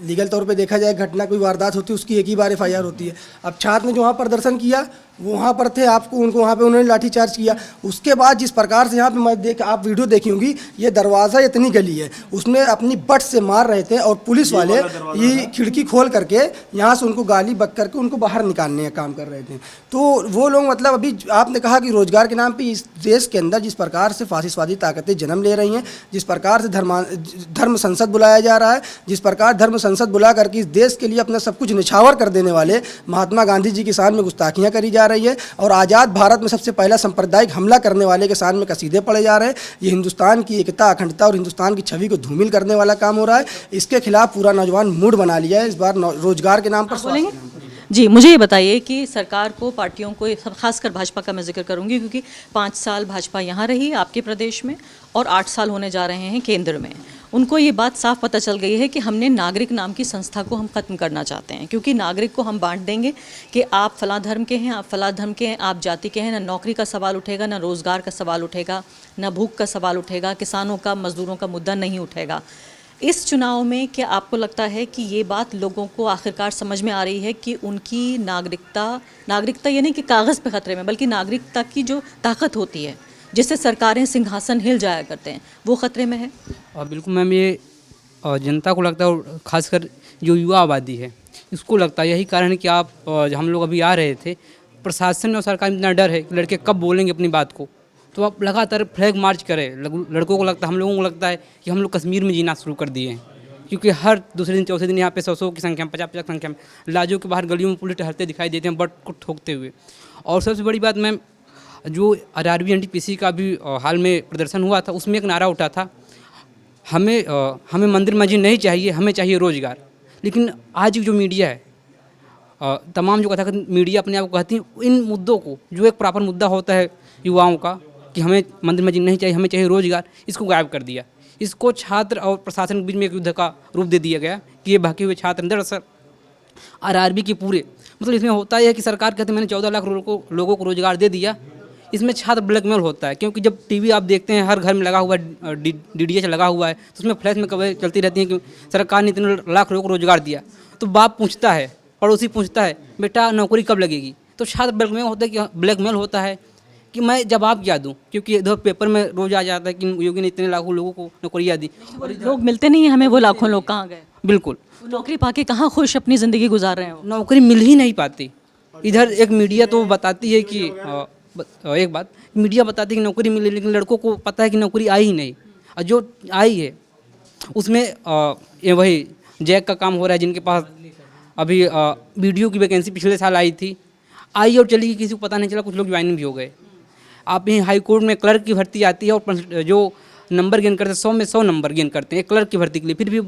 लीगल तौर पे देखा जाए घटना कोई वारदात होती है उसकी एक ही बार FIR होती है। अब छात्र ने जो वहाँ प्रदर्शन किया वो वहाँ पर थे, आपको उनको वहाँ पे उन्होंने लाठीचार्ज किया। उसके बाद जिस प्रकार से यहाँ पे मैं आप वीडियो देखी होंगी, ये दरवाज़ा इतनी गली है, उसमें अपनी बट से मार रहे थे और पुलिस वाले ये खिड़की खोल करके यहाँ से उनको गाली बक करके उनको बाहर निकालने का काम कर रहे थे। तो वो लोग मतलब अभी आपने कहा कि रोजगार के नाम पर इस देश के अंदर जिस प्रकार से फासिस्टवादी ताकतें जन्म ले रही हैं, जिस प्रकार से धर्म संसद बुलाया जा रहा है, जिस प्रकार धर्म संसद बुला करके इस देश के लिए अपना सब कुछ निछावर कर देने वाले महात्मा गांधी जी की शान में गुस्ताखियाँ करी जा रही है, और आज़ाद भारत में सबसे पहला सांप्रदायिक हमला करने वाले के शान में कसीदे पड़े जा रहे हैं। ये हिंदुस्तान की एकता, अखंडता और हिंदुस्तान की छवि को धूमिल करने वाला काम हो रहा है। इसके खिलाफ पूरा नौजवान मूड बना लिया है इस बार रोजगार के नाम पर। बोलेंगे जी, मुझे ये बताइए कि सरकार को, पार्टियों को, खासकर भाजपा का मैं जिक्र करूंगी क्योंकि 5 साल भाजपा यहाँ रही आपके प्रदेश में और 8 साल होने जा रहे हैं केंद्र में। उनको ये बात साफ पता चल गई है कि हमने नागरिक नाम की संस्था को हम ख़त्म करना चाहते हैं, क्योंकि नागरिक को हम बांट देंगे कि आप फलां धर्म के हैं, आप फलां धर्म के हैं, आप जाति के हैं, ना नौकरी का सवाल उठेगा, ना रोज़गार का सवाल उठेगा, ना भूख का सवाल उठेगा, किसानों का, मजदूरों का मुद्दा नहीं उठेगा। इस चुनाव में क्या आपको लगता है कि ये बात लोगों को आखिरकार समझ में आ रही है कि उनकी नागरिकता ये नहीं कि कागज़ पे ख़तरे में, बल्कि नागरिकता की जो ताकत होती है जिससे सरकारें सिंहासन हिल जाया करते हैं, वो ख़तरे में है? और बिल्कुल मैम, ये जनता को लगता है, और ख़ासकर जो युवा आबादी है इसको लगता है, यही कारण है कि हम लोग अभी आ रहे थे, प्रशासन और सरकार में इतना डर है कि लड़के कब बोलेंगे अपनी बात को, तो आप लगातार फ्लैग मार्च करें। लड़कों को लगता है, हम लोगों को लगता है कि हम लोग कश्मीर में जीना शुरू कर दिए हैं, क्योंकि हर दूसरे दिन चौथे दिन यहाँ पे 100 की संख्या में, 50 की संख्या में लाजों के बाहर गलियों में पुलिस टहलते दिखाई देते हैं, बट को ठोकते हुए। और सबसे बड़ी बात मैम, जो RRB NTPC का भी हाल में प्रदर्शन हुआ था, उसमें एक नारा उठा था, हमें मंदिर मस्जिद नहीं चाहिए, हमें चाहिए रोज़गार। लेकिन आज जो मीडिया है, तमाम जो कथाकथित मीडिया अपने आप को कहती है, इन मुद्दों को, जो एक प्रॉपर मुद्दा होता है युवाओं का कि हमें मंदिर मस्जिद नहीं चाहिए, हमें चाहिए रोज़गार, इसको गायब कर दिया। इसको छात्र और प्रशासन के बीच में एक युद्ध का रूप दे दिया गया कि ये भड़के हुए छात्र दरअसल RRB के पूरे, मतलब इसमें होता है कि सरकार कहती है मैंने 14 लाख लोगों को रोज़गार दे दिया। इसमें छात्र ब्लैकमेल होता है, क्योंकि जब टीवी आप देखते हैं हर घर में लगा हुआ है, DDH लगा हुआ है, तो उसमें फ्लैश में खबरें चलती रहती हैं कि सरकार ने इतने लाख लोगों को रोज़गार दिया। तो बाप पूछता है, पड़ोसी पूछता है, बेटा नौकरी कब लगेगी? तो छात्र ब्लैकमेल होता है कि मैं जवाब क्या दूँ, क्योंकि इधर पेपर में रोज़ आ जाता है कि योगी ने इतने लाखों लोगों को नौकरियाँ दी, और लोग मिलते नहीं हैं हमें, वो लाखों लोग कहाँ गए? बिल्कुल, नौकरी पाके कहाँ खुश अपनी ज़िंदगी गुजार रहे हैं? नौकरी मिल ही नहीं पाती। इधर एक मीडिया तो बताती है कि एक बात मीडिया बताती है कि नौकरी मिली, लेकिन लड़कों को पता है कि नौकरी आई ही नहीं, और जो आई है उसमें ये वही जैक का काम हो रहा है, जिनके पास अभी वीडियो की वैकेंसी पिछले साल आई थी, आई और चली गई, किसी को पता नहीं चला, कुछ लोग ज्वाइनिंग भी हो गए। आप यहीं हाई कोर्ट में क्लर्क की भर्ती आती है, और जो नंबर गेन करते हैं 100 में 100 नंबर गेन करते हैं क्लर्क की भर्ती के लिए, फिर भी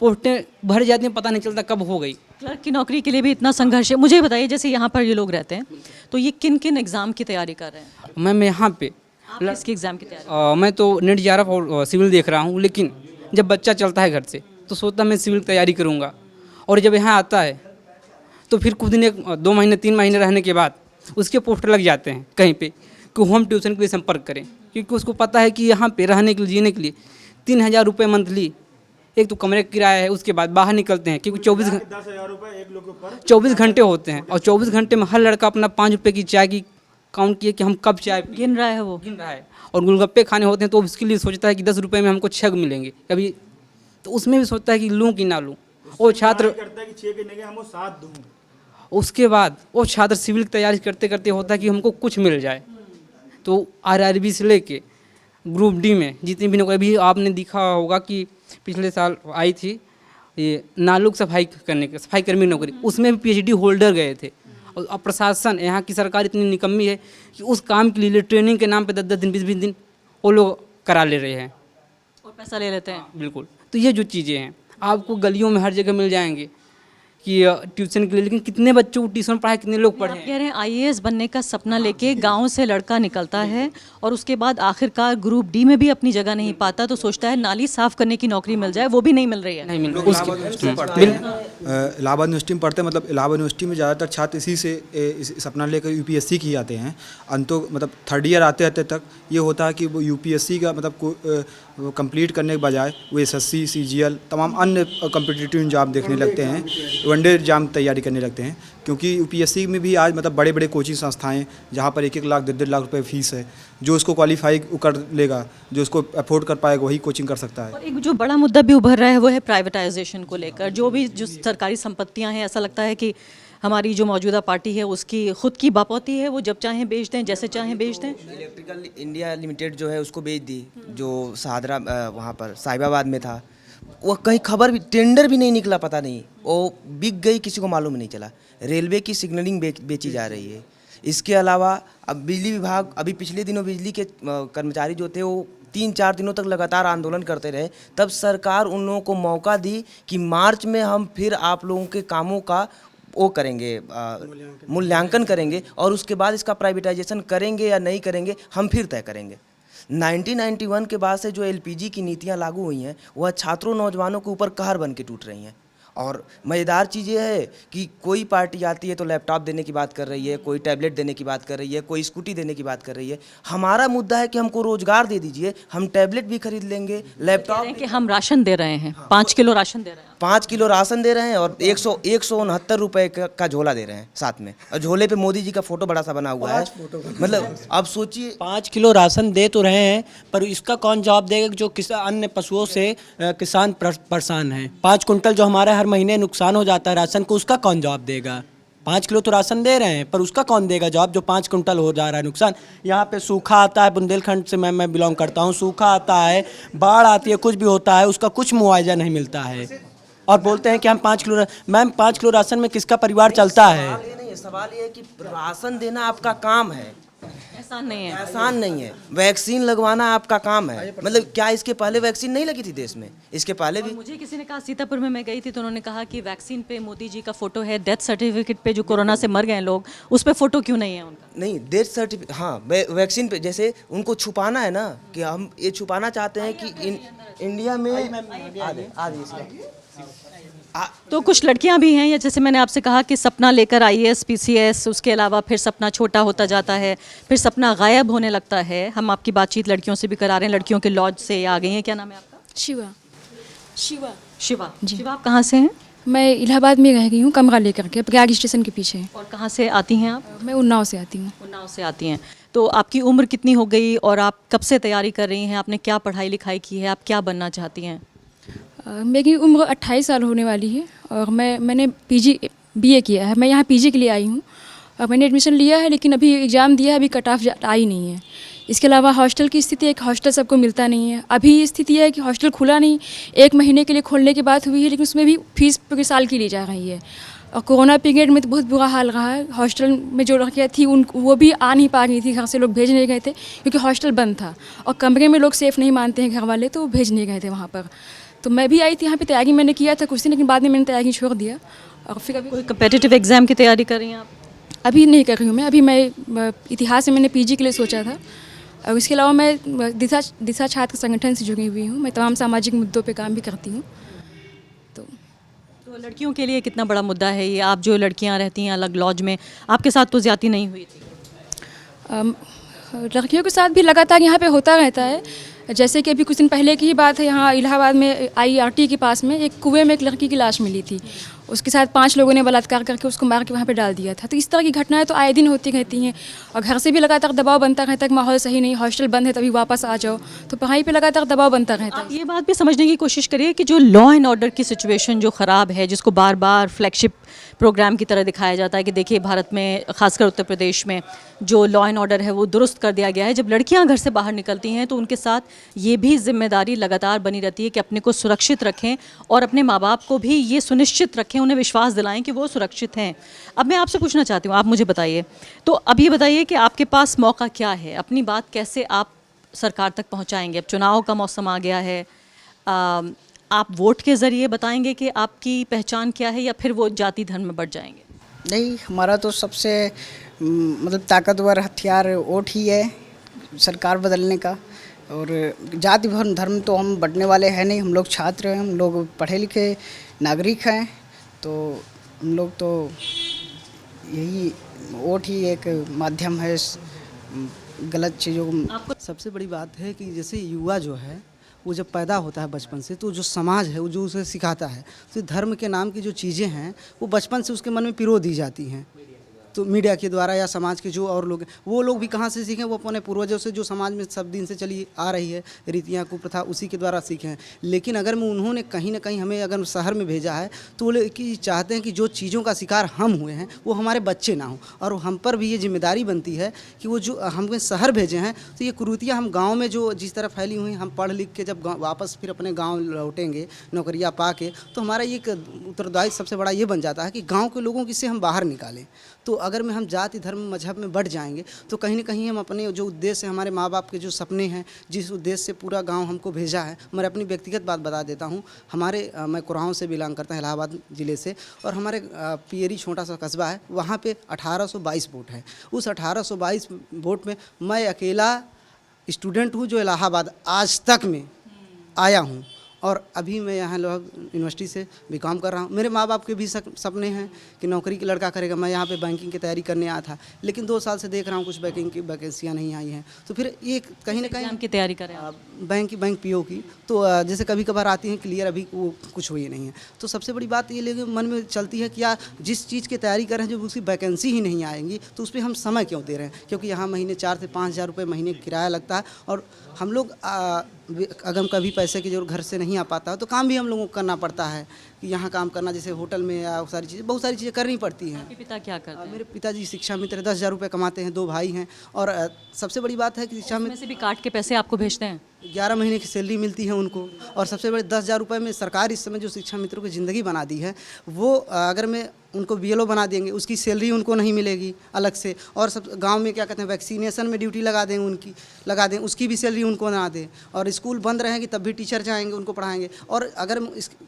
पोस्टें भर जाती हैं, पता नहीं चलता कब हो गई। क्लर्क की नौकरी के लिए भी इतना संघर्ष है। मुझे बताइए, जैसे यहाँ पर ये लोग रहते हैं, तो ये किन किन एग्ज़ाम की तैयारी कर रहे हैं? मैं यहाँ पे किसकी एग्ज़ाम की तैयारी? मैं तो NET JRF और सिविल देख रहा हूँ, लेकिन जब बच्चा चलता है घर से तो सोचता मैं सिविल की तैयारी करूँगा, और जब यहाँ आता है तो फिर कुछ दिन 2 महीने 3 महीने रहने के बाद उसके पोस्टर लग जाते हैं कहीं पे कि होम ट्यूशन के लिए संपर्क करें, क्योंकि उसको पता है कि यहाँ पे रहने के लिए, जीने के लिए 3,000 रुपये मंथली एक तो कमरे का किराया है, उसके बाद बाहर निकलते हैं क्योंकि 24 घंटे होते हैं और 24 घंटे में हर लड़का अपना 5 रुपये की चाय की काउंट किए कि हम कब चाय गिन रहा है वो। गिन रहा है। और गोलगप्पे खाने होते हैं तो उसके लिए सोचता है कि 10 रुपये में हमको 6 मिलेंगे कभी, तो उसमें भी सोचता है कि लूँ कि ना लूँ। वो छात्र करता है कि 6 के हम वो 7 दूँ। उसके बाद वो छात्र सिविल की तैयारी करते करते होता है कि हमको कुछ मिल जाए, तो RRB से लेके ग्रुप डी में जितनी भी नौकरी, अभी आपने देखा होगा कि पिछले साल आई थी ये नालों की सफाई करने के, सफाई कर्मी नौकरी, उसमें भी PhD होल्डर गए थे। और अब प्रशासन, यहाँ की सरकार इतनी निकम्मी है कि उस काम के लिए ट्रेनिंग के नाम पे 10-10 दिन 20-20 दिन वो लोग करा ले रहे हैं और पैसा ले लेते हैं। बिल्कुल। तो ये जो चीज़ें हैं आपको गलियों में हर जगह मिल जाएंगे कि ट्यूशन के लिए, लेकिन कितने बच्चों को ट्यूशन पढ़ाए, कितने लोग पढ़े आप कह रहे हैं IAS बनने का सपना लेके गांव से लड़का निकलता है और उसके बाद आखिरकार ग्रुप डी में भी अपनी जगह नहीं पाता, तो सोचता है नाली साफ करने की नौकरी मिल जाए, वो भी नहीं मिल रही है। नहीं मिल इलाहाबाद यूनिवर्सिटी में पढ़ते हैं, मतलब इलाहाबाद यूनिवर्सिटी में ज़्यादातर छात्र इसी से सपना लेकर UPSC की आते हैं। अंतों मतलब 3rd ईयर आते आते तक ये होता है कि वो UPSC का मतलब कंप्लीट करने के बजाय वो SSC CGL तमाम अन्य कॉम्पिटिटिव एग्जाम देखने लगते हैं, वनडे एग्जाम तैयारी करने लगते हैं। क्योंकि UPSC में भी आज मतलब बड़े बड़े कोचिंग संस्थाएं जहाँ पर 1-1 लाख 1.5 लाख रुपए फीस है, जो उसको क्वालिफाई कर लेगा, जो उसको अफोर्ड कर पाएगा वही कोचिंग कर सकता है। और एक जो बड़ा मुद्दा भी उभर रहा है वो है प्राइवेटाइजेशन को लेकर। जो सरकारी संपत्तियां हैं, ऐसा लगता है कि हमारी जो मौजूदा पार्टी है उसकी खुद की बापौती है, वो जब चाहें बेच दें, जैसे चाहें बेच दें। इलेक्ट्रिकल इंडिया लिमिटेड जो है उसको बेच दी, जो शाहदरा वहाँ पर साहिबाबाद में था, वो कहीं खबर भी, टेंडर भी नहीं निकला, पता नहीं वो बिक गई, किसी को मालूम नहीं चला। रेलवे की सिग्नलिंग बेची जा रही है। इसके अलावा अब बिजली विभाग, अभी पिछले दिनों बिजली के कर्मचारी जो थे वो 3-4 दिनों तक लगातार आंदोलन करते रहे, तब सरकार उन लोगों को मौका दी कि मार्च में हम फिर आप लोगों के कामों का वो करेंगे, मूल्यांकन करेंगे और उसके बाद इसका प्राइवेटाइजेशन करेंगे या नहीं करेंगे हम फिर तय करेंगे। 1991 के बाद से जो LPG की नीतियां लागू हुई हैं वह छात्रों नौजवानों के ऊपर कहर बन के टूट रही हैं। और मज़ेदार चीज़ ये है कि कोई पार्टी आती है तो लैपटॉप देने की बात कर रही है, कोई टैबलेट देने की बात कर रही है, कोई स्कूटी देने की बात कर रही है। हमारा मुद्दा है कि हमको रोजगार दे दीजिए, हम टैबलेट भी खरीद लेंगे, लैपटॉप कि हम राशन दे रहे हैं, 5 किलो राशन दे रहे हैं, 5 किलो राशन दे रहे हैं और 169 रुपये का झोला दे रहे हैं साथ में, और झोले पे मोदी जी का फोटो बड़ा सा बना हुआ है। मतलब आप सोचिए 5 किलो राशन दे तो रहे हैं, पर इसका कौन जवाब देगा जो अन्य पशुओं से किसान परेशान हैं। 5 कुंटल जो हमारा हर महीने नुकसान हो जाता है राशन को, उसका कौन जवाब देगा। 5 किलो तो राशन दे रहे हैं, पर उसका कौन देगा जवाब जो 5 कुंटल हो जा रहा है नुकसान। यहाँ पे सूखा आता है, बुंदेलखंड से मैं बिलोंग करता हूँ, सूखा आता है, बाढ़ आती है, कुछ भी होता है, उसका कुछ मुआवजा नहीं मिलता है। और बोलते हैं कि हम 5 किलो, मैम 5 किलो राशन में किसका परिवार चलता है। सवाल ये है कि राशन देना आपका काम है, एहसान नहीं है, एहसान नहीं है। वैक्सीन लगवाना आपका काम है। मतलब क्या इसके पहले वैक्सीन नहीं लगी थी देश में? इसके पहले भी मुझे किसी ने कहा, सीतापुर में मैं गई थी तो उन्होंने कहा कि वैक्सीन पे मोदी जी का फोटो है, डेथ सर्टिफिकेट पे जो कोरोना से मर गए लोग उस पे फोटो क्यों नहीं है उनका? नहीं, डेथ सर्टिफिकेट, हाँ वैक्सीन पे जैसे उनको छुपाना है ना, कि हम ये छुपाना चाहते हैं कि इंडिया में तो कुछ लड़कियां भी हैं, या जैसे मैंने आपसे कहा कि सपना लेकर IAS PCS, उसके अलावा फिर सपना छोटा होता जाता है, फिर सपना गायब होने लगता है। हम आपकी बातचीत लड़कियों से भी करा रहे हैं, लड़कियों के लॉज से आ गई हैं। क्या नाम है आपका? शिवा। शिवा जी, आप कहाँ से हैं? मैं इलाहाबाद में रह गई हूँ, कमरा लेकर के, प्रयाग स्टेशन के पीछे। और कहाँ से आती हैं आप? मैं उन्नाव से आती हूँ। उन्नाव से आती हैं। तो आपकी उम्र कितनी हो गई और आप कब से तैयारी कर रही हैं? आपने क्या पढ़ाई लिखाई की है? आप क्या बनना चाहती हैं? मेरी उम्र 28 साल होने वाली है और मैंने BA किया है। मैं यहाँ PG के लिए आई हूँ और मैंने एडमिशन लिया है, लेकिन अभी एग्ज़ाम दिया है, अभी कट ऑफ आई नहीं है। इसके अलावा हॉस्टल की स्थिति है कि हॉस्टल सबको मिलता नहीं है। अभी स्थिति है कि हॉस्टल खुला नहीं, 1 महीने के लिए खोलने की बात हुई है, लेकिन उसमें भी फीस पूरे साल की ली जा रही है। और कोरोना पीरियड में तो बहुत बुरा हाल रहा है। हॉस्टल में जो लड़कियाँ थी वो भी आ नहीं पा रही थी, घर से लोग भेज नहीं गए थे क्योंकि हॉस्टल बंद था और कमरे में लोग सेफ़ नहीं मानते हैं घर वाले, तो भेज नहीं गए थे वहाँ पर। तो मैं भी आई थी यहाँ पे, तैयारी मैंने किया था कुछ दिन, लेकिन बाद में मैंने तैयारी छोड़ दिया। और फिर अभी कोई कम्पिटिटिव एग्जाम की तैयारी कर रही हैं आप? अभी नहीं कर रही हूँ मैं। अभी मैं इतिहास में मैंने PG के लिए सोचा था और इसके अलावा मैं दिशा छात्र संगठन से जुड़ी हुई हूँ। मैं तमाम सामाजिक मुद्दों पे काम भी करती हूँ। तो लड़कियों के लिए कितना बड़ा मुद्दा है ये? आप जो लड़कियाँ रहती हैं अलग लॉज में, आपके साथ तो ज़्यादती नहीं हुई थी? लड़कियों के साथ भी लगातार यहाँ पे होता रहता है। जैसे कि अभी कुछ दिन पहले की ही बात है, यहाँ इलाहाबाद में IRT के पास में एक कुएं में एक लड़की की लाश मिली थी। उसके साथ 5 लोगों ने बलात्कार करके उसको मार के वहाँ पे डाल दिया था। तो इस तरह की घटनाएं तो आए दिन होती रहती हैं और घर से भी लगातार दबाव बनता रहता है कि माहौल सही नहीं, हॉस्टल बंद है तभी वापस आ जाओ, तो पढ़ाई पे लगातार दबाव बनता रहता है। आप ये बात भी समझने की कोशिश करिए कि जो लॉ एंड ऑर्डर की सिचुएशन जो ख़राब है, जिसको बार बार फ्लैगशिप प्रोग्राम की तरह दिखाया जाता है कि देखिए भारत में खासकर उत्तर प्रदेश में जो लॉ एंड ऑर्डर है वो दुरुस्त कर दिया गया है। जब लड़कियां घर से बाहर निकलती हैं तो उनके साथ ये भी जिम्मेदारी लगातार बनी रहती है कि अपने को सुरक्षित रखें और अपने माँ बाप को भी ये सुनिश्चित रखें, उन्हें विश्वास दिलाएं कि वो सुरक्षित हैं। अब मैं आपसे पूछना चाहती हूँ, आप मुझे बताइए, तो अब ये बताइए कि आपके पास मौका क्या है, अपनी बात कैसे आप सरकार तक पहुँचाएंगे? अब चुनाव का मौसम आ गया है, आप वोट के ज़रिए बताएंगे कि आपकी पहचान क्या है या फिर वो जाति धर्म में बढ़ जाएंगे? नहीं, हमारा तो सबसे मतलब ताकतवर हथियार वोट ही है सरकार बदलने का। और जाति धर्म तो हम बढ़ने वाले हैं नहीं, हम लोग छात्र हैं, हम लोग पढ़े लिखे नागरिक हैं, तो हम लोग तो यही वोट ही एक माध्यम है गलत चीज़ों को। सबसे बड़ी बात है कि जैसे युवा जो है वो जब पैदा होता है बचपन से, तो जो समाज है वो जो उसे सिखाता है, तो धर्म के नाम की जो चीज़ें हैं वो बचपन से उसके मन में पिरो दी जाती हैं। तो मीडिया के द्वारा या समाज के जो और लोग हैं, वो लोग भी कहाँ से सीखें? वो अपने पूर्वजों से जो समाज में सब दिन से चली आ रही है रीतियाँ कुप्रथा, उसी के द्वारा सीखे हैं। लेकिन अगर उन्होंने कहीं ना कहीं हमें अगर शहर में भेजा है तो वो लोग कि चाहते हैं कि जो चीज़ों का शिकार हम हुए हैं वो हमारे बच्चे ना हों, और हम पर भी ये जिम्मेदारी बनती है कि वो जो हमें शहर भेजे हैं तो ये कुरीतियाँ हम गाँव में जो जिस तरह फैली हुई, हम पढ़ लिख के जब वापस फिर अपने गाँव लौटेंगे नौकरियाँ पा के, तो हमारा ये उत्तरदायित्व सबसे बड़ा ये बन जाता है कि गाँव के लोगों से हम बाहर निकालें। तो अगर हम जाति धर्म मजहब में बढ़ जाएंगे तो कहीं ना कहीं हम अपने जो उद्देश्य है, हमारे माँ बाप के जो सपने हैं, जिस उद्देश्य से पूरा गांव हमको भेजा है, मैं अपनी व्यक्तिगत बात बता देता हूं। मैं कुरान से बिलोंग करता हूं, इलाहाबाद ज़िले से, और हमारे पियरी छोटा सा कस्बा है, वहाँ पे 1822 वोट है। उस 1822 वोट में मैं अकेला स्टूडेंट हूँ जो इलाहाबाद आज तक में आया हूँ, और अभी मैं यहाँ यूनिवर्सिटी से बीकॉम कर रहा हूँ। मेरे माँ बाप के भी सपने हैं कि नौकरी की लड़का करेगा। मैं यहाँ पे बैंकिंग की तैयारी करने आया था, लेकिन 2 साल से देख रहा हूँ कुछ बैंकिंग की वैकेंसियाँ नहीं आई हैं। तो फिर ये कहीं ना कहीं की तैयारी करें आप? बैंक PO की, तो जैसे कभी कभार आती हैं क्लियर, अभी वो कुछ हुई नहीं है। तो सबसे बड़ी बात ये लेकिन मन में चलती है कि यार जिस चीज़ की तैयारी कर रहे हैं, जब उसकी वैकेंसी ही नहीं आएंगी तो उस पर हम समय क्यों दे रहे हैं? क्योंकि यहाँ महीने 4 से 5 हज़ार रुपये महीने किराया लगता है, और हम लोग अगर कभी पैसे की जरूरत घर से नहीं आ पाता है तो काम भी हम लोगों को करना पड़ता है कि यहाँ काम करना, जैसे होटल में या बहुत सारी चीज़ें करनी पड़ती हैं। आपके पिता क्या करते हैं? मेरे पिताजी शिक्षा मित्र 10,000 रुपये कमाते हैं, 2 भाई हैं, और सबसे बड़ी बात है कि शिक्षा में से भी काट के पैसे आपको भेजते हैं? 11 महीने की सैलरी मिलती है उनको, और सबसे बड़े 10,000 रुपये में सरकार इस समय जो शिक्षा मित्रों की ज़िंदगी बना दी है, वो अगर मैं उनको BLO बना देंगे उसकी सैलरी उनको नहीं मिलेगी अलग से, और सब गांव में क्या कहते हैं वैक्सीनेशन में ड्यूटी लगा दें उसकी भी सैलरी उनको ना दें, और स्कूल बंद रहेंगे तब भी टीचर जाएंगे उनको पढ़ाएंगे, और अगर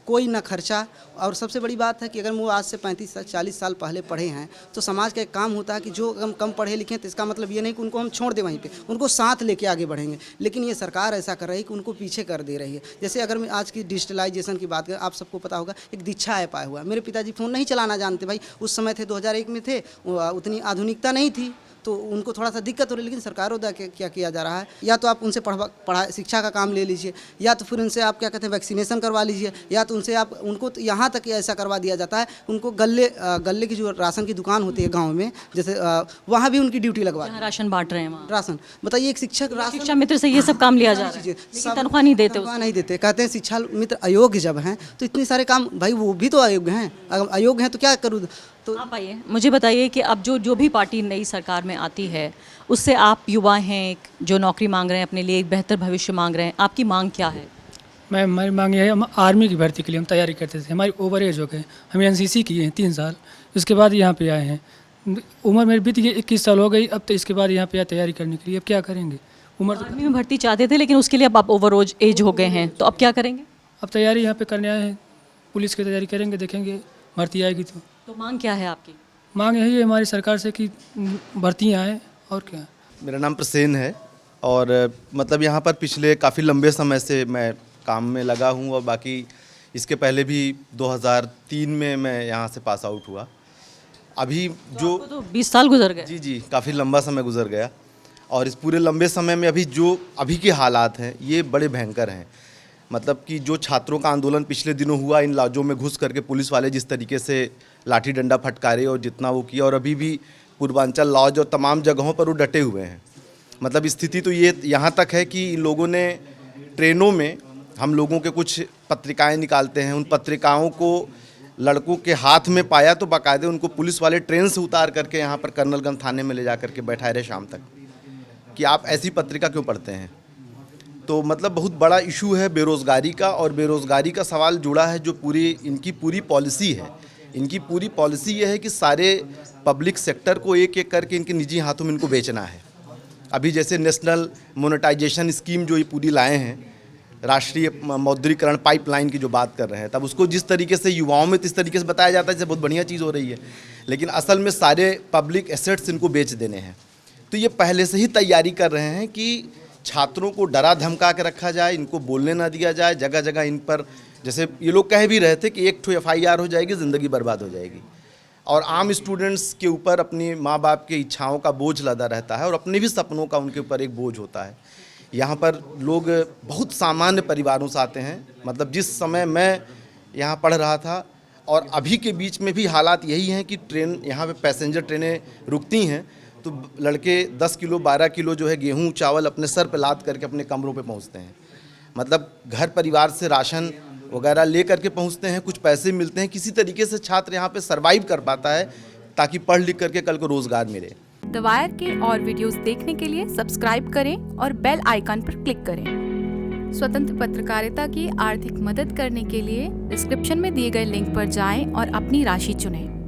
कोई ना खर्चा। और सबसे बड़ी बात है कि अगर वो आज से 35-40 साल पहले पढ़े हैं तो समाज का एक काम होता है कि जो हम कम पढ़े लिखे हैं तो इसका मतलब ये नहीं कि उनको हम छोड़ दें वहीं पे, उनको साथ लेके आगे बढ़ेंगे। लेकिन ये सरकार ऐसा कर रही है कि उनको पीछे कर दे रही है। जैसे अगर मैं आज की डिजिटलाइजेशन की बात करें, आप सबको पता होगा एक दीक्षा ऐप आया हुआ है। मेरे पिताजी फ़ोन नहीं चलाना जानते भाई, उस समय थे 2001 में थे, उतनी आधुनिकता नहीं थी, तो उनको थोड़ा सा दिक्कत हो रही है। लेकिन सरकारों द्वारा क्या किया जा रहा है, या तो आप उनसे शिक्षा का काम ले लीजिए, या तो फिर उनसे आप क्या कहते हैं वैक्सीनेशन करवा लीजिए, या तो उनसे आप उनको तो यहाँ तक ऐसा करवा दिया जाता है उनको गले की जो राशन की दुकान होती है गाँव में, जैसे वहाँ भी उनकी ड्यूटी लगवा, राशन बांट रहे हैं राशन। बताइए, एक शिक्षा मित्र से ये सब काम लिया जा रहा है, लेकिन तनख्वाह नहीं देते, नहीं देते। कहते हैं शिक्षा मित्र अयोग्य जब हैं तो इतने सारे काम, भाई वो भी तो अयोग्य हैं, अगर अयोग्य हैं तो क्या करूँ? तो आप आइए, मुझे बताइए कि अब जो भी पार्टी नई सरकार में आती है उससे आप युवा हैं जो नौकरी मांग रहे हैं, अपने लिए एक बेहतर भविष्य मांग रहे हैं, आपकी मांग क्या है? हमारी मांग ये है, हम आर्मी की भर्ती के लिए हम तैयारी करते थे, हमारी ओवर एज हो गए, हम NCC किए हैं 3 साल, उसके बाद यहाँ पे आए हैं, उम्र मेरी बीत गई 21 साल हो गई, अब तो इसके बाद यहाँ पे तैयारी करने के लिए अब क्या करेंगे? उम्र तो आर्मी में भर्ती चाहते थे लेकिन उसके लिए अब आप ओवर एज हो गए हैं, तो अब क्या करेंगे? अब तैयारी यहाँ पे करने आए हैं, पुलिस की तैयारी करेंगे, देखेंगे भर्ती आएगी तो मांग क्या है आपकी? मांग यही है हमारी सरकार से कि भर्तियाँ आएँ, और क्या। मेरा नाम प्रसेन है, और मतलब यहाँ पर पिछले काफ़ी लंबे समय से मैं काम में लगा हूँ, और बाकी इसके पहले भी 2003 में मैं यहाँ से पास आउट हुआ। अभी जो तो 20 साल गुजर गए। जी, काफ़ी लंबा समय गुजर गया। और इस पूरे लंबे समय में अभी के हालात हैं ये बड़े भयंकर हैं। मतलब कि जो छात्रों का आंदोलन पिछले दिनों हुआ, इन लॉजों में घुस करके पुलिस वाले जिस तरीके से लाठी डंडा फटकारे और जितना वो किया, और अभी भी पूर्वांचल लॉज और तमाम जगहों पर वो डटे हुए हैं। मतलब स्थिति तो ये यहाँ तक है कि इन लोगों ने ट्रेनों में हम लोगों के कुछ पत्रिकाएं निकालते हैं, उन पत्रिकाओं को लड़कों के हाथ में पाया तो बाकायदे उनको पुलिस वाले ट्रेन से उतार करके यहाँ पर कर्नलगंज थाने में ले जा करके बैठाए रहे शाम तक कि आप ऐसी पत्रिका क्यों पढ़ते हैं। तो मतलब बहुत बड़ा इशू है बेरोज़गारी का, और बेरोज़गारी का सवाल जुड़ा है जो इनकी पूरी पॉलिसी है। इनकी पूरी पॉलिसी ये है कि सारे पब्लिक सेक्टर को एक एक करके इनके निजी हाथों में इनको बेचना है। अभी जैसे नेशनल मोनेटाइजेशन स्कीम जो ये पूरी लाए हैं, राष्ट्रीय मौद्रीकरण पाइपलाइन की जो बात कर रहे हैं, तब उसको जिस तरीके से युवाओं में इस तरीके से बताया जाता है जैसे बहुत बढ़िया चीज़ हो रही है, लेकिन असल में सारे पब्लिक एसेट्स इनको बेच देने हैं। तो ये पहले से ही तैयारी कर रहे हैं कि छात्रों को डरा धमका के रखा जाए, इनको बोलने ना दिया जाए। जगह जगह इन पर, जैसे ये लोग कह भी रहे थे कि एक ठो FIR हो जाएगी, ज़िंदगी बर्बाद हो जाएगी। और आम स्टूडेंट्स के ऊपर अपनी माँ बाप की इच्छाओं का बोझ लदा रहता है और अपने भी सपनों का उनके ऊपर एक बोझ होता है। यहाँ पर लोग बहुत सामान्य परिवारों से आते हैं। मतलब जिस समय मैं यहाँ पढ़ रहा था और अभी के बीच में भी हालात यही हैं कि ट्रेन यहाँ पे पैसेंजर ट्रेनें रुकती हैं तो लड़के 10 किलो 12 किलो जो है गेहूँ चावल अपने सर पे लाद करके अपने कमरों पे पहुँचते हैं। मतलब घर परिवार से राशन वगैरह ले करके पहुँचते हैं, कुछ पैसे मिलते हैं, किसी तरीके से छात्र यहाँ पे सरवाइव कर पाता है ताकि पढ़ लिख करके कल को रोज़गार मिले। द वायर के और वीडियोस देखने के लिए सब्सक्राइब करें और बेल आइकन पर क्लिक करें। स्वतंत्र पत्रकारिता की आर्थिक मदद करने के लिए डिस्क्रिप्शन में दिए गए लिंक पर जाएं और अपनी राशि चुनें।